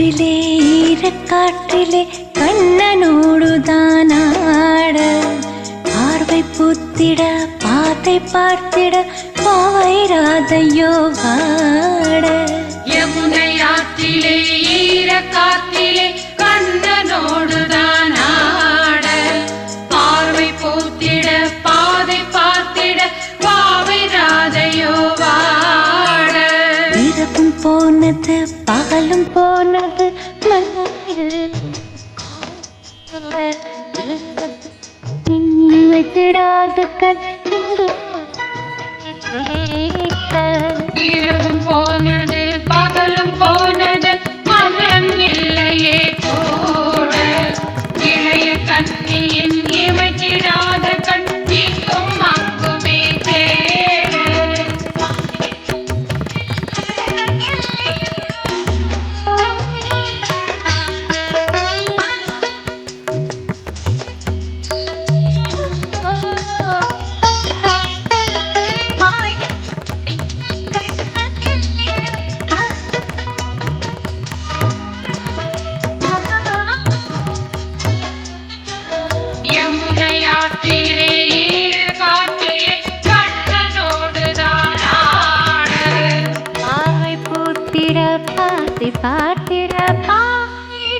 காற்றிலே ஈரக்காற்றிலே கண்ணனோடுதான் ஆட பார்வை பூத்திட பாதை பார்த்திட பாவைராதையோ வாட யமுனை ஆற்றிலே ஈரக்காற்றிலே கண்ணனோடுதான் ஆட பார்வை பூத்திட பாதை பார்த்திட பாவைராதையோ வாட இரவும் போனது பகலும் போனது வைத்திடாத இரவும் போனது பகலும் போனது மனம் இல்லையே கூட இளைய கண்ணியின் இமைத்திடாத கண்ணிக்கும் அங்குமே தேடு யமுனை ஆற்றிலே ஈரக்காற்றிலே கண்ணனோடுதான் ஆட பாவை பூத்திட பாதை பார்த்திட பாவைராதையோ